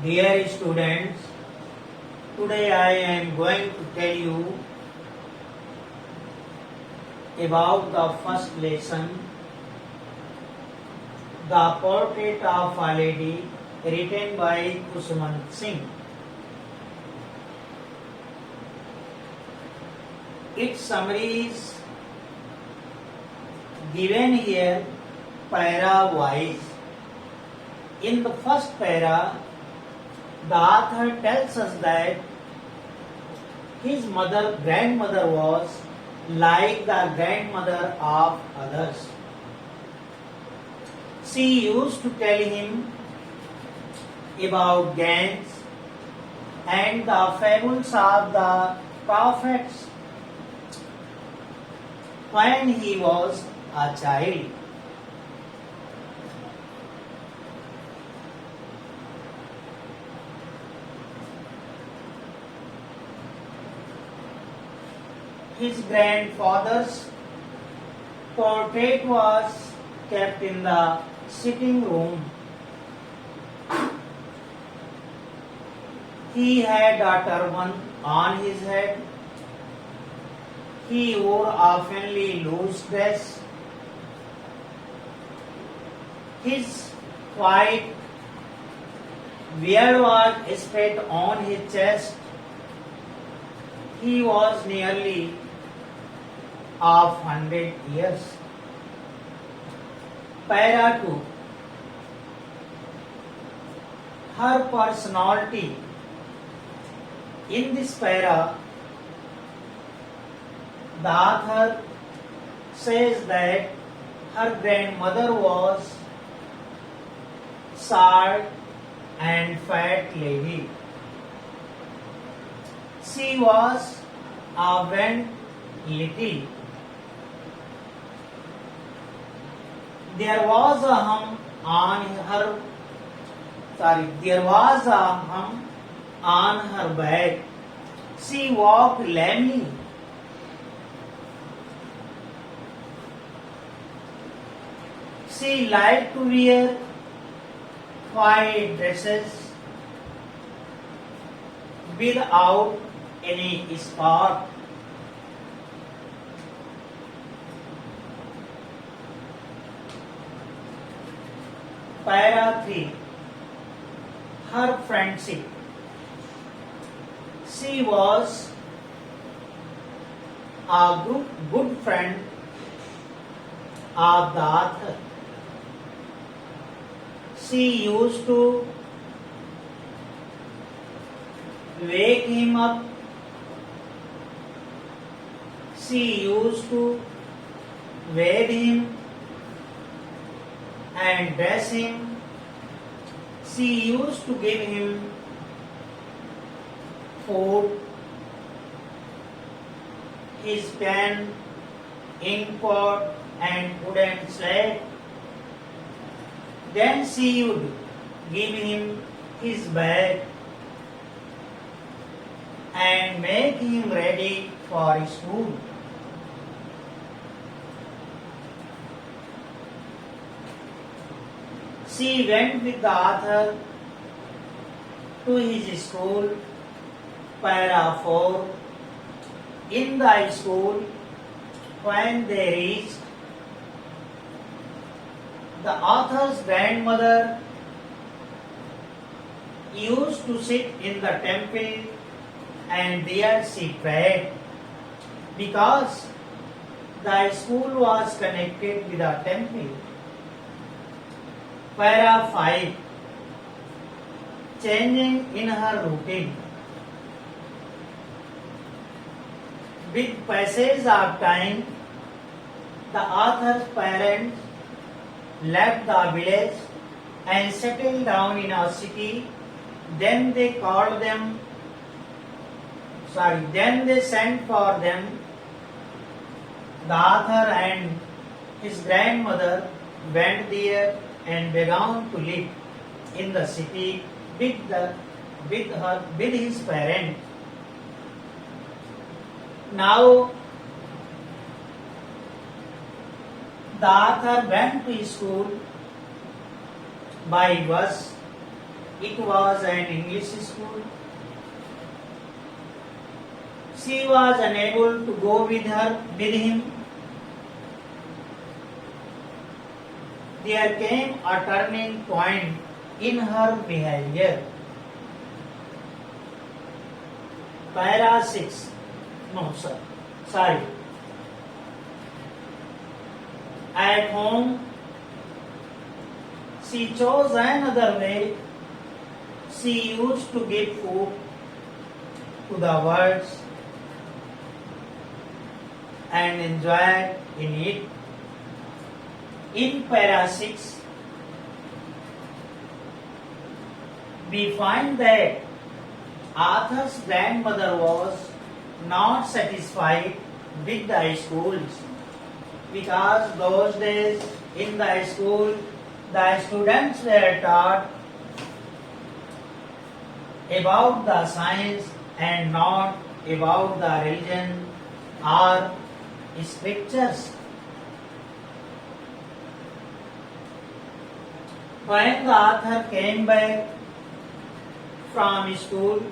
Dear students, today I am going to tell you about the first lesson, The Portrait of a Lady, written by Kusumant Singh. Its summary is given here para-wise. In the first para, the author tells us that his grandmother was like the grandmother of others. She used to tell him about Gans and the fables of the prophets when he was a child. His grandfather's portrait was kept in the sitting room. He had a turban on his head. He wore a fairly loose dress. His white beard was spread on his chest. He was nearly of 100 years. Para 2. Her personality. In this para, the author says that her grandmother was short and fat lady. She was a bent little. There was a hum on her back. She walked lamely. She liked to wear white dresses without any spot. Para 3. Her friendship. She was a good friend of the author. She used to wake him up. She used to bathe him and dress him. She used to give him food, his pen, ink pot and wooden slate. Then she would give him his bag and make him ready for school. She went with the author to his school, para 4. In the school, when they reached, the author's grandmother used to sit in the temple and there she prayed because the school was connected with a temple. Para 5. Changing in her routine. With passage of time, the author's parents left the village and settled down in a city. Then they sent for them. The author and his grandmother went there and began to live in the city with his parents. Now the author went to school by bus It was an English school. She was unable to go with him. There came a turning point in her behavior. Para 6. No, sir. Sorry. At home, she chose another way. She used to give food to the birds and enjoyed in it. In para 6, we find that Arthur's grandmother was not satisfied with the schools because those days in the school the students were taught about the science and not about the religion or scriptures. When the author came back from school,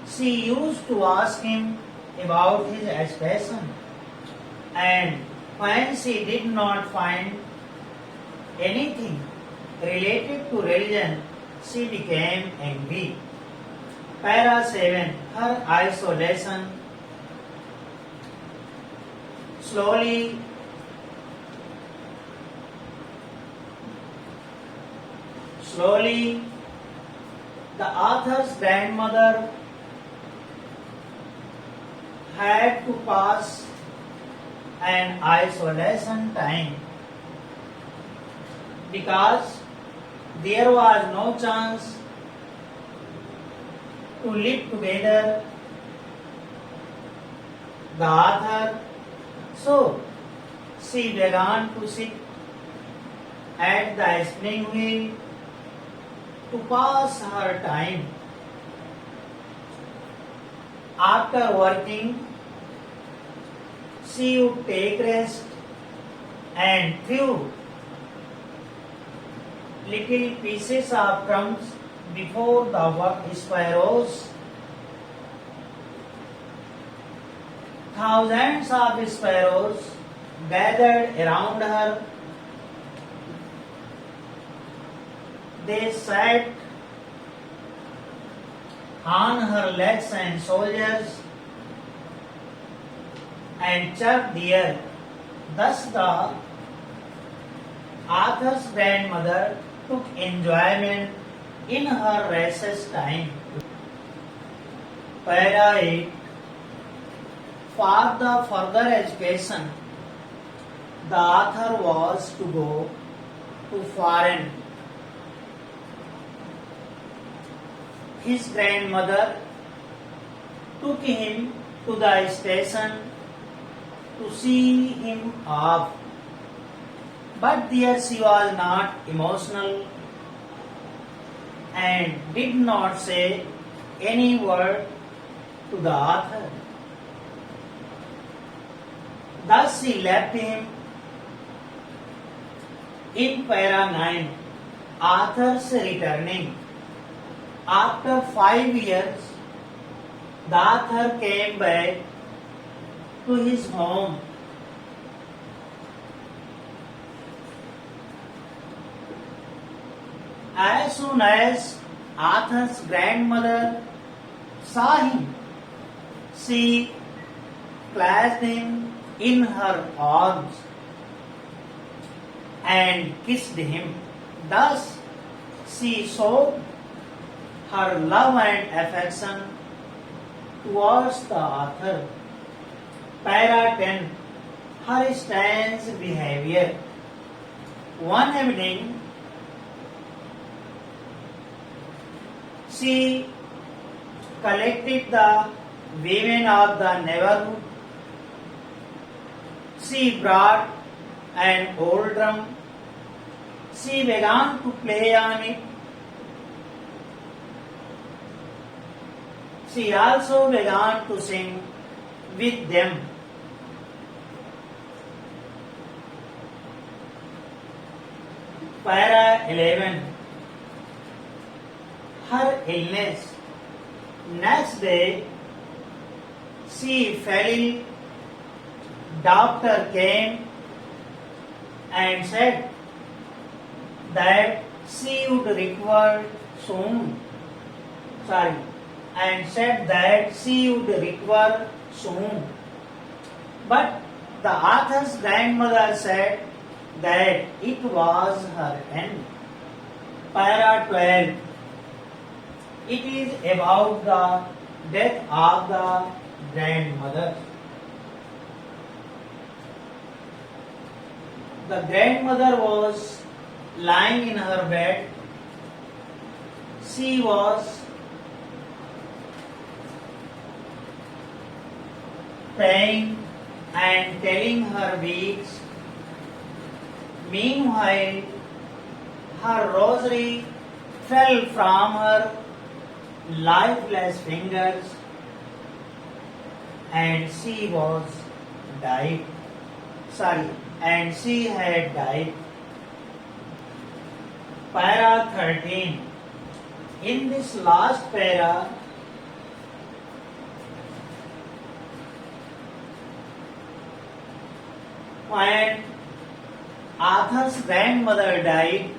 she used to ask him about his education, and when she did not find anything related to religion, she became angry. Para 7. Her isolation. Slowly, the author's grandmother had to pass an isolation time because there was no chance to live together. The author, so she began to sit at the spinning wheel to pass her time. After working, she would take rest and threw little pieces of crumbs before the sparrows. Thousands of sparrows gathered around her. They sat on her legs and shoulders and chirped the air. Thus the author's grandmother took enjoyment in her recess time. Para 8. For the further education, the author was to go to foreign. His grandmother took him to the station to see him off, but there she was not emotional and did not say any word to the author. Thus she left him. In para 9, author's returning. After 5 years, the author came back to his home. As soon as Arthur's grandmother saw him, she clasped him in her arms and kissed him. Thus, she showed her love and affection towards the author. Para 10. Her strange behavior. One evening, she collected the women of the neighborhood. She brought an old drum. She began to play on it. She also began to sing with them. Para 11. her illness. Next day, she fell ill. Doctor came and said that she would recover soon. And said that she would recover soon. But the author's grandmother said that it was her end. Para 12. It is about the death of the grandmother. The grandmother was lying in her bed. She was praying and telling her beads. Meanwhile, her rosary fell from her lifeless fingers and she was died. And she had died. Para 13. In this last para, when Arthur's grandmother died,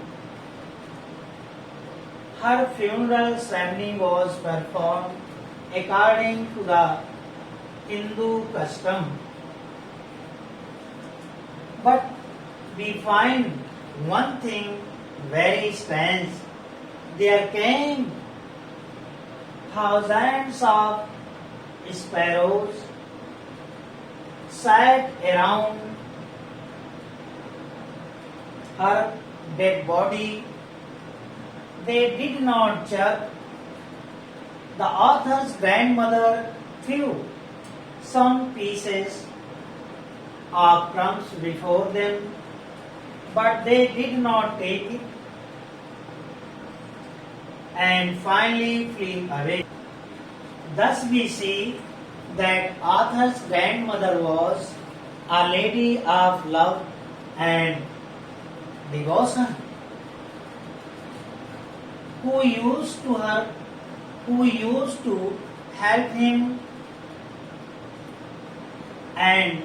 her funeral ceremony was performed according to the Hindu custom. But we find one thing very strange. There came thousands of sparrows, sat around her dead body. They did not chirp. The author's grandmother threw some pieces of crumbs before them, but they did not take it and finally flew away. Thus we see that Arthur's grandmother was a lady of love and devotion, who used to help him and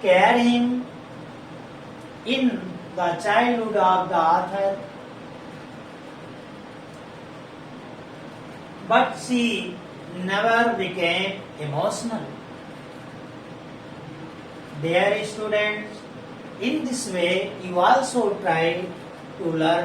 care him in the childhood of the author. But she never became emotional. Dear students, in this way you also try to learn